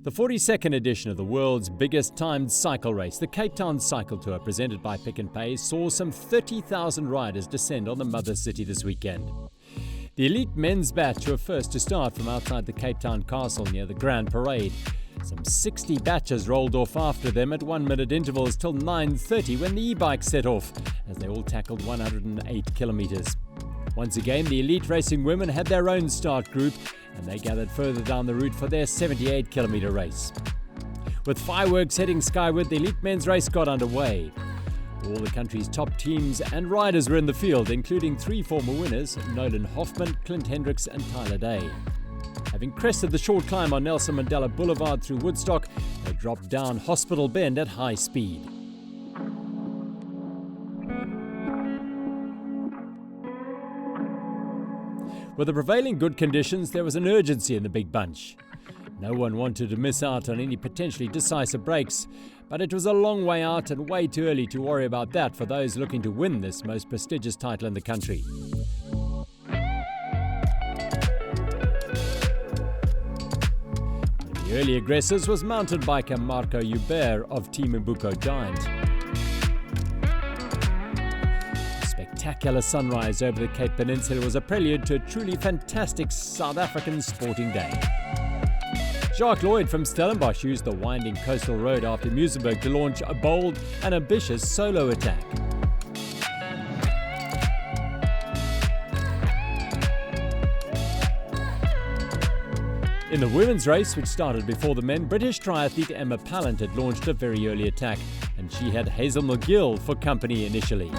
The 42nd edition of the world's biggest timed cycle race, the Cape Town Cycle Tour, presented by Pick n Pay, saw some 30,000 riders descend on the mother city this weekend. The elite men's batch were first to start from outside the Cape Town Castle near the Grand Parade. Some 60 batches rolled off after them at 1-minute intervals till 9:30 when the e-bikes set off, as they all tackled 108 kilometres. Once again, the elite racing women had their own start group, and they gathered further down the route for their 78-kilometre race. With fireworks heading skyward, the elite men's race got underway. All the country's top teams and riders were in the field, including 3 former winners, Nolan Hoffman, Clint Hendricks and Tyler Day. Having crested the short climb on Nelson Mandela Boulevard through Woodstock, they dropped down Hospital Bend at high speed. With the prevailing good conditions, there was an urgency in the big bunch. No one wanted to miss out on any potentially decisive breaks, but it was a long way out and way too early to worry about that for those looking to win this most prestigious title in the country. One of the early aggressors was mountain biker Marco Hubert of Team Mbuko Giant. Spectacular sunrise over the Cape Peninsula was a prelude to a truly fantastic South African sporting day. Jacques Lloyd from Stellenbosch used the winding coastal road after Muizenberg to launch a bold and ambitious solo attack. In the women's race, which started before the men, British triathlete Emma Pallant had launched a very early attack, and she had Hazel McGill for company initially.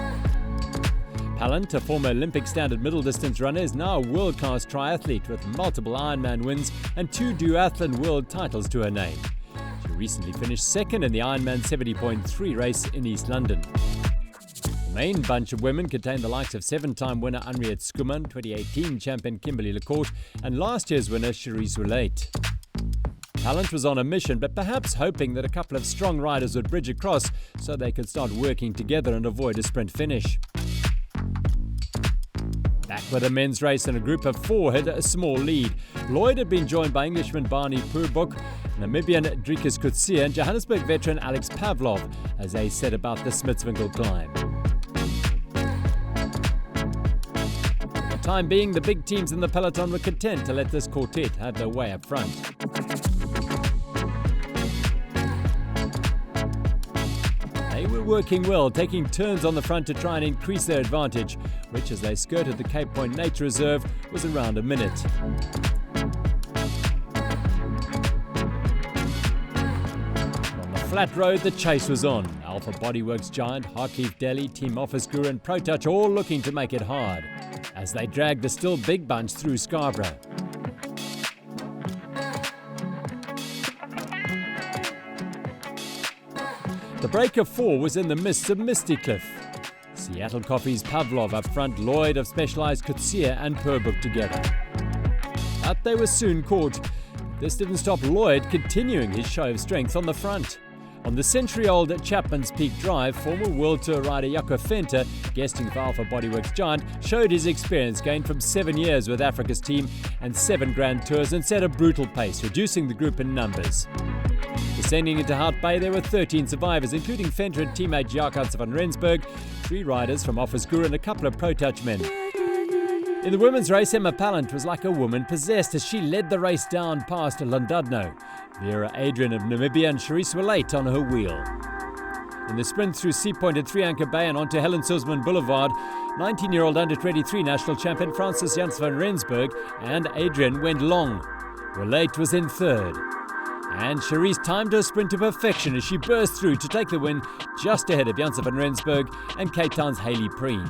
Pallant, a former Olympic standard middle distance runner, is now a world-class triathlete with multiple Ironman wins and 2 duathlon world titles to her name. She recently finished second in the Ironman 70.3 race in East London. The main bunch of women contained the likes of 7-time winner Henriette Schoeman, 2018 champion Kimberly Lecourt, and last year's winner Cherise Roulette. Pallant was on a mission, but perhaps hoping that a couple of strong riders would bridge across so they could start working together and avoid a sprint finish. Back with the men's race, and a group of 4 had a small lead. Lloyd had been joined by Englishman Barney Purboek, Namibian Driekus Coetzee and Johannesburg veteran Alex Pavlov as they set about the Smitswinkel climb. For the time being, the big teams in the peloton were content to let this quartet have their way up front. They were working well, taking turns on the front to try and increase their advantage, which, as they skirted the Cape Point Nature Reserve, was around a minute. On the flat road, the chase was on. Alpha Bodyworks giant, Hartleaf Deli, Team Office Guru and ProTouch all looking to make it hard, as they dragged the still big bunch through Scarborough. The break of 4 was in the midst of Misty Cliff. Seattle Coffee's Pavlov up front, Lloyd of Specialized Coetzee and Purboek together. But they were soon caught. This didn't stop Lloyd continuing his show of strength on the front. On the century-old Chapman's Peak Drive, former World Tour rider Jaco Venter, guesting for Alpha Bodyworks giant, showed his experience gained from 7 years with Africa's team and 7 Grand Tours, and set a brutal pace, reducing the group in numbers. Descending into Hout Bay, there were 13 survivors, including Venter and teammate Jakob van Rensburg, 3 riders from Office Guru and a couple of ProTouch men. In the women's race, Emma Pallant was like a woman possessed as she led the race down past Llandudno. Vera Adrian of Namibia and Cherise Roulette on her wheel. In the sprint through Sea Point and 3 Anchor Bay and onto Helen Suzman Boulevard, 19-year-old under-23 national champion Francis Janssen van Rensburg and Adrian went long. Roulette was in third. And Cherise timed her sprint to perfection as she burst through to take the win just ahead of Janssen van Rensburg and Cape Town's Hayley Preen.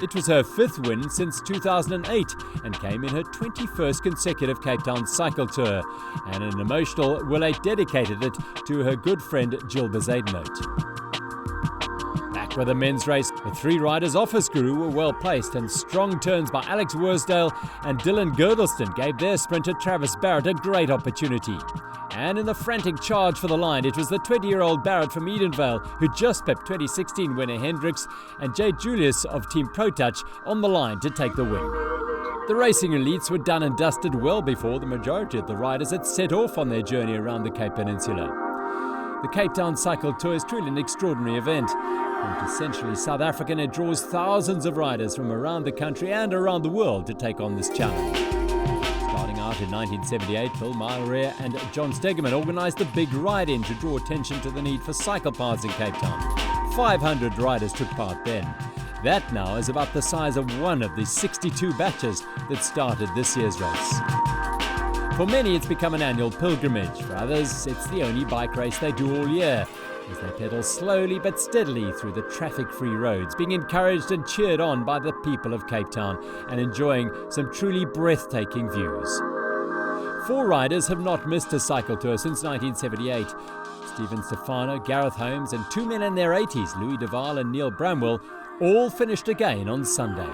It was her 5th win since 2008 and came in her 21st consecutive Cape Town Cycle Tour, and an emotional Roulette dedicated it to her good friend Jill Bezuidenhout. Back with the men's race, the 3 riders Office Guru were well placed, and strong turns by Alex Worsdale and Dylan Girdleston gave their sprinter Travis Barrett a great opportunity. And in the frantic charge for the line, it was the 20-year-old Barrett from Edenvale who just pepped 2016 winner Hendricks and Jay Julius of Team ProTouch on the line to take the win. The racing elites were done and dusted well before the majority of the riders had set off on their journey around the Cape Peninsula. The Cape Town Cycle Tour is truly an extraordinary event. Quintessentially South African, it draws thousands of riders from around the country and around the world to take on this challenge. Starting out in 1978, Bill Malrear and John Stegeman organised the big ride-in to draw attention to the need for cycle paths in Cape Town. 500 riders took part then. That now is about the size of one of the 62 batches that started this year's race. For many, it's become an annual pilgrimage. For others, it's the only bike race they do all year, as they pedal slowly but steadily through the traffic-free roads, being encouraged and cheered on by the people of Cape Town and enjoying some truly breathtaking views. 4 riders have not missed a cycle tour since 1978. Stephen Stefano, Gareth Holmes and 2 men in their 80s, Louis Duval and Neil Bramwell, all finished again on Sunday.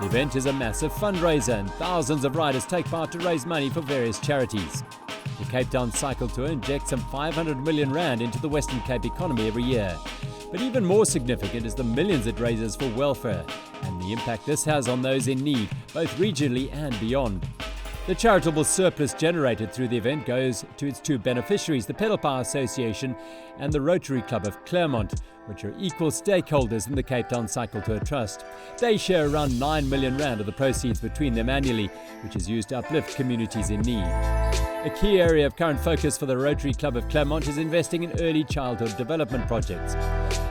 The event is a massive fundraiser and thousands of riders take part to raise money for various charities. The Cape Town Cycle Tour injects some 500 million rand into the Western Cape economy every year. But even more significant is the millions it raises for welfare and the impact this has on those in need, both regionally and beyond. The charitable surplus generated through the event goes to its 2 beneficiaries, the Pedal Power Association and the Rotary Club of Claremont, which are equal stakeholders in the Cape Town Cycle Tour Trust. They share around 9 million rand of the proceeds between them annually, which is used to uplift communities in need. A key area of current focus for the Rotary Club of Claremont is investing in early childhood development projects.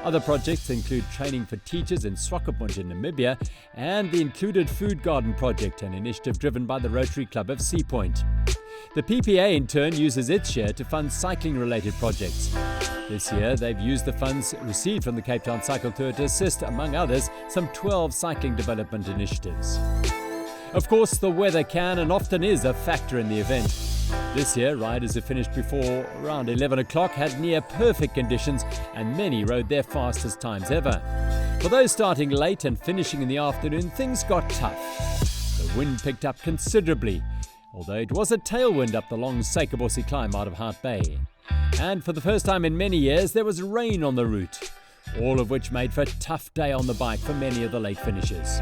Other projects include training for teachers in Swakopmund in Namibia and the Included Food Garden Project, an initiative driven by the Rotary Club of Sea Point. The PPA in turn uses its share to fund cycling-related projects. This year, they've used the funds received from the Cape Town Cycle Tour to assist, among others, some 12 cycling development initiatives. Of course, the weather can and often is a factor in the event. This year, riders who finished before around 11 o'clock had near-perfect conditions and many rode their fastest times ever. For those starting late and finishing in the afternoon, things got tough. The wind picked up considerably, although it was a tailwind up the long Seikabossi climb out of Hart Bay. And for the first time in many years, there was rain on the route, all of which made for a tough day on the bike for many of the late finishers.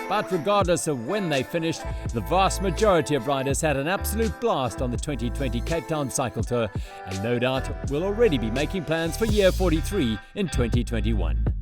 But regardless of when they finished, the vast majority of riders had an absolute blast on the 2020 Cape Town Cycle Tour and no doubt will already be making plans for year 43 in 2021.